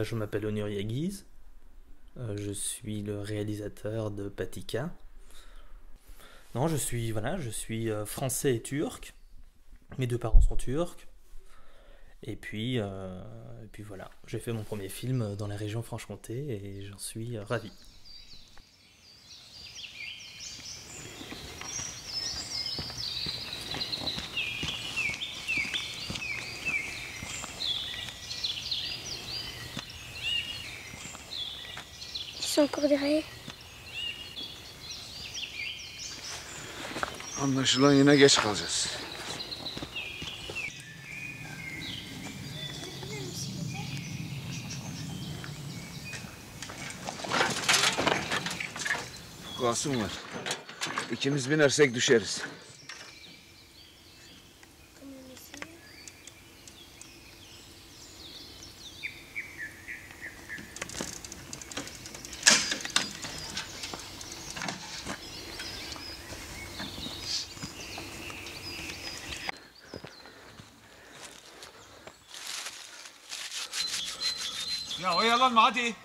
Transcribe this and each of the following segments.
Je m'appelle Onur Yegiz, je suis le réalisateur de Patika. Non, je suis français et turc. Mes deux parents sont turcs. Et puis voilà, j'ai fait mon premier film dans la région Franche-Comté et j'en suis ravi. Ils sont encore derrière. Anlaşılan yine geç kalacağız. Kasım var. İkimiz binersek düşeriz. Ya oyalanma hadi.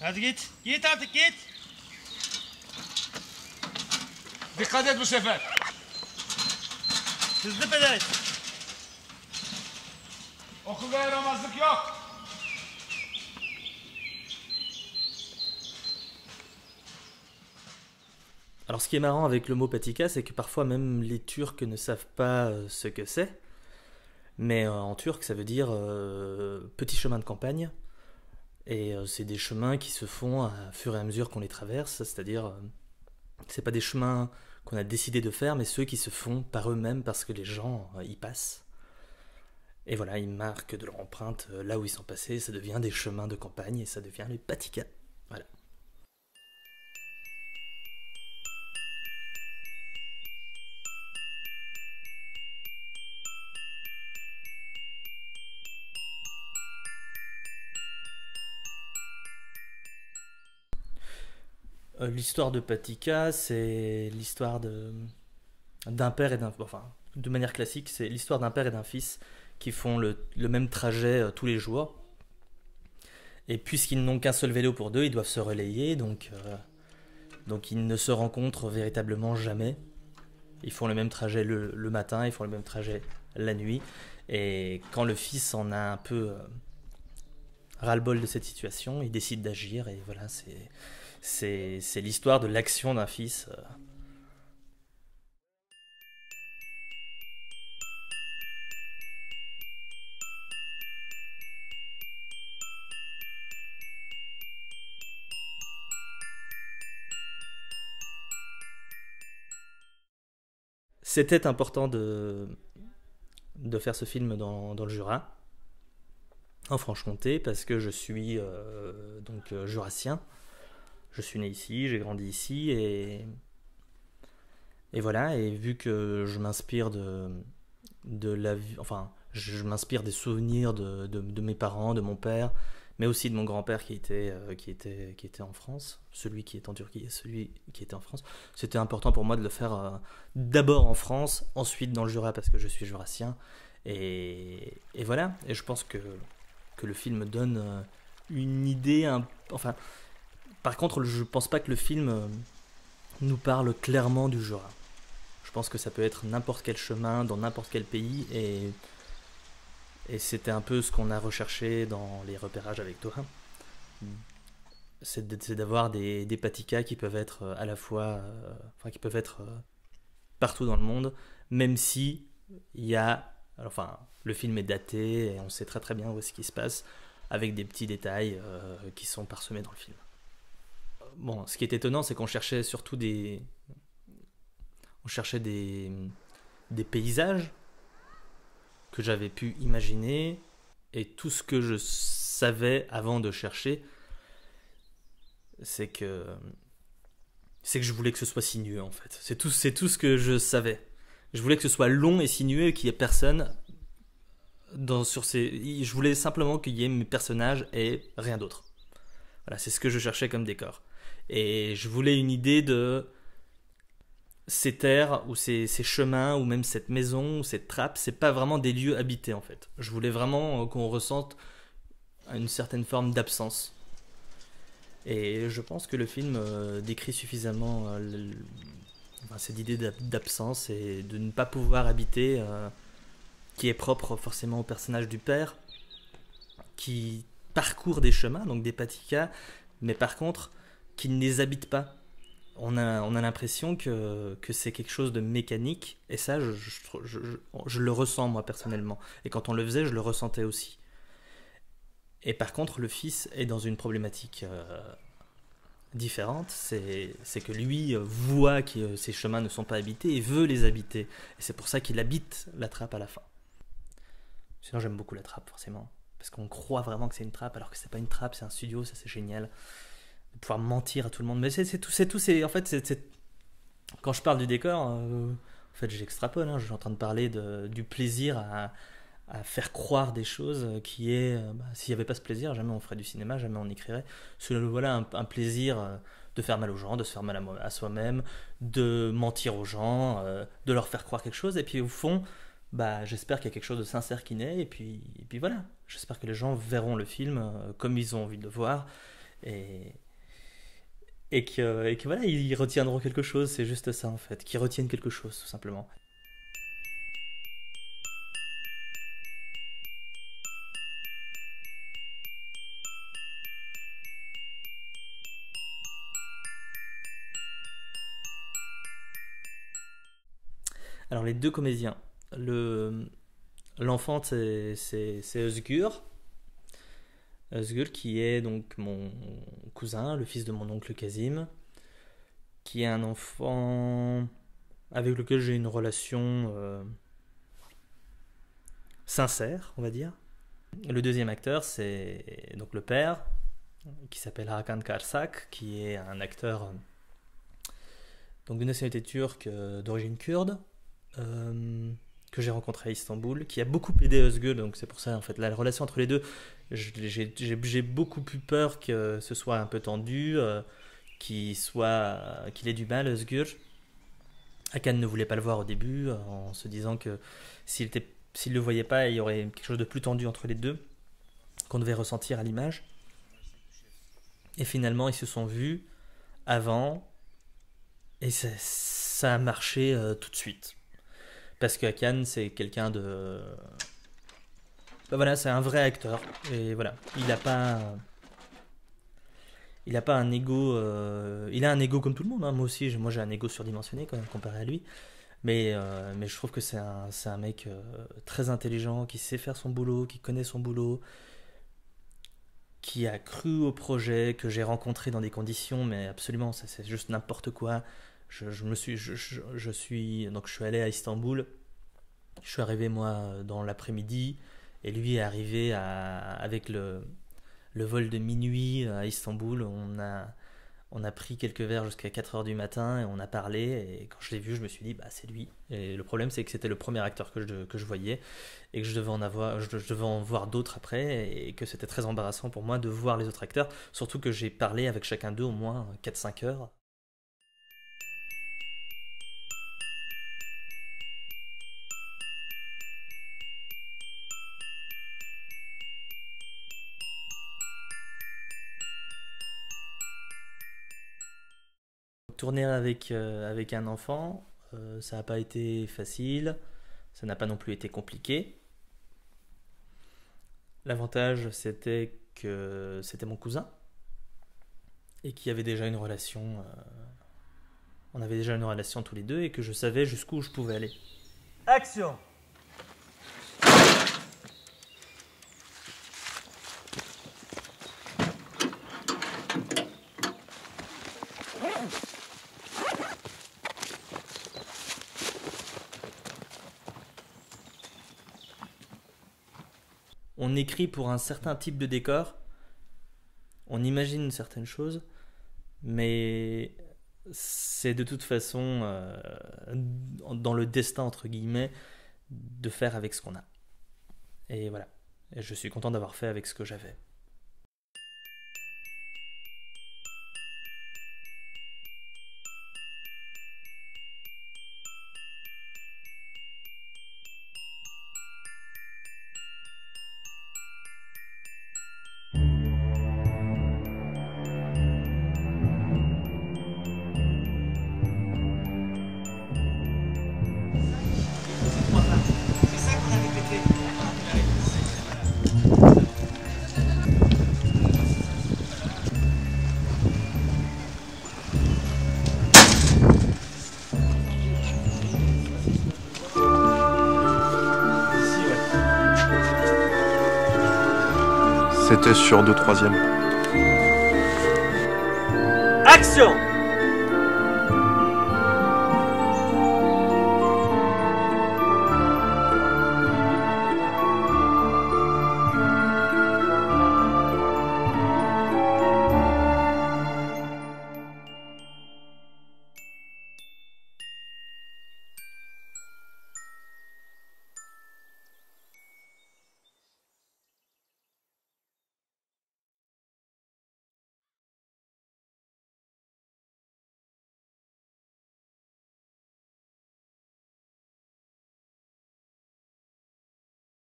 Hadi git. Git artık git. Dikkat et bu sefer. Hızlı pedal et. Okulda yaramazlık yok. Alors ce qui est marrant avec le mot Patika, c'est que parfois même les Turcs ne savent pas ce que c'est. Mais en turc, ça veut dire petit chemin de campagne. Et c'est des chemins qui se font à fur et à mesure qu'on les traverse. C'est-à-dire, c'est pas des chemins qu'on a décidé de faire, mais ceux qui se font par eux-mêmes parce que les gens y passent. Et voilà, ils marquent de leur empreinte là où ils sont passés. Ça devient des chemins de campagne et ça devient les Patika. Voilà. L'histoire de Patika, c'est l'histoire d'un père et d'un... Enfin, de manière classique, c'est l'histoire d'un père et d'un fils qui font le même trajet tous les jours. Et puisqu'ils n'ont qu'un seul vélo pour deux, ils doivent se relayer, donc ils ne se rencontrent véritablement jamais. Ils font le même trajet le matin, ils font le même trajet la nuit. Et quand le fils en a un peu ras-le-bol de cette situation, il décide d'agir, et voilà, c'est l'histoire de l'action d'un fils. C'était important de faire ce film dans le Jura, en Franche-Comté, parce que je suis jurassien. Je suis né ici, j'ai grandi ici, et voilà. Et vu que je m'inspire de la vie, enfin, je m'inspire des souvenirs de mes parents, de mon père, mais aussi de mon grand-père qui était en France, celui qui est en Turquie et celui qui était en France. C'était important pour moi de le faire d'abord en France, ensuite dans le Jura parce que je suis jurassien. Et voilà. Et je pense que le film donne une idée. Enfin, par contre, je pense pas que le film nous parle clairement du Jura. Je pense que ça peut être n'importe quel chemin dans n'importe quel pays, et c'était un peu ce qu'on a recherché dans les repérages avec toi. C'est d'avoir des patikas qui peuvent être à la fois, qui peuvent être partout dans le monde, même si il y a, enfin, le film est daté et on sait très très bien où est-ce qu'il se passe, avec des petits détails qui sont parsemés dans le film. Bon, ce qui est étonnant, c'est qu'on cherchait surtout des paysages que j'avais pu imaginer, et tout ce que je savais avant de chercher, c'est que je voulais que ce soit sinueux, en fait. C'est tout ce que je savais. Je voulais que ce soit long et sinueux et qu'il n'y ait personne je voulais simplement qu'il y ait mes personnages et rien d'autre. Voilà, c'est ce que je cherchais comme décor. Et je voulais une idée de ces terres ou ces chemins ou même cette maison ou cette trappe, c'est pas vraiment des lieux habités en fait. Je voulais vraiment qu'on ressente une certaine forme d'absence. Et je pense que le film décrit suffisamment cette idée d'absence et de ne pas pouvoir habiter, qui est propre forcément au personnage du père, qui parcourt des chemins, donc des paticas, mais par contre, qui ne les habite pas. On a l'impression que c'est quelque chose de mécanique, et ça, je le ressens moi personnellement. Et quand on le faisait, je le ressentais aussi. Et par contre, le fils est dans une problématique différente, c'est que lui voit que ces chemins ne sont pas habités et veut les habiter. Et c'est pour ça qu'il habite la trappe à la fin. Sinon, j'aime beaucoup la trappe, forcément. Parce qu'on croit vraiment que c'est une trappe, alors que c'est pas une trappe, c'est un studio, ça c'est génial. De pouvoir mentir à tout le monde. Mais c'est tout, en fait, quand je parle du décor, en fait, j'extrapole, hein, je suis en train de parler du plaisir à faire croire des choses qui est, s'il n'y avait pas ce plaisir, jamais on ferait du cinéma, jamais on écrirait. Voilà un plaisir de faire mal aux gens, de se faire mal à soi-même, de mentir aux gens, de leur faire croire quelque chose, et puis au fond, j'espère qu'il y a quelque chose de sincère qui naît, et puis voilà, j'espère que les gens verront le film comme ils ont envie de le voir, et que voilà, ils retiendront quelque chose, c'est juste ça en fait, qu'ils retiennent quelque chose tout simplement. Alors les deux comédiens, l'enfant c'est Özgür. Özgür qui est donc mon cousin, le fils de mon oncle Kazim, qui est un enfant avec lequel j'ai une relation sincère, on va dire. Le deuxième acteur c'est donc le père, qui s'appelle Hakan Karsak, qui est un acteur donc de nationalité turque, d'origine kurde. Que j'ai rencontré à Istanbul, qui a beaucoup aidé Özgür, donc c'est pour ça en fait la relation entre les deux, j'ai beaucoup eu peur que ce soit un peu tendu, qu'il ait du mal Özgür. Hakan ne voulait pas le voir au début, en se disant que s'il le voyait pas, il y aurait quelque chose de plus tendu entre les deux, qu'on devait ressentir à l'image. Et finalement ils se sont vus avant, et ça a marché tout de suite. Parce que Hakan, c'est quelqu'un de... voilà, c'est un vrai acteur. Et voilà, il n'a pas un ego... il a un ego comme tout le monde, hein. Moi aussi, j'ai un ego surdimensionné quand même, comparé à lui. Mais je trouve que c'est un mec très intelligent, qui sait faire son boulot, qui connaît son boulot, qui a cru au projet, que j'ai rencontré dans des conditions, mais absolument, c'est juste n'importe quoi. Je suis allé à Istanbul, je suis arrivé moi dans l'après-midi, et lui est arrivé avec le vol de minuit à Istanbul. On a pris quelques verres jusqu'à 4h du matin et on a parlé, et quand je l'ai vu je me suis dit c'est lui. Et le problème c'est que c'était le premier acteur que je voyais, et que je devais en voir d'autres après, et que c'était très embarrassant pour moi de voir les autres acteurs, surtout que j'ai parlé avec chacun d'eux au moins 4-5 heures. Tourner avec un enfant, ça n'a pas été facile, ça n'a pas non plus été compliqué. L'avantage, c'était que c'était mon cousin, et qu'il y avait déjà une relation, on avait déjà une relation tous les deux, et que je savais jusqu'où je pouvais aller. Action! On écrit pour un certain type de décor, on imagine certaines choses, mais c'est de toute façon dans le destin entre guillemets de faire avec ce qu'on a. Et voilà, et je suis content d'avoir fait avec ce que j'avais. C'était sur 2/3. Action!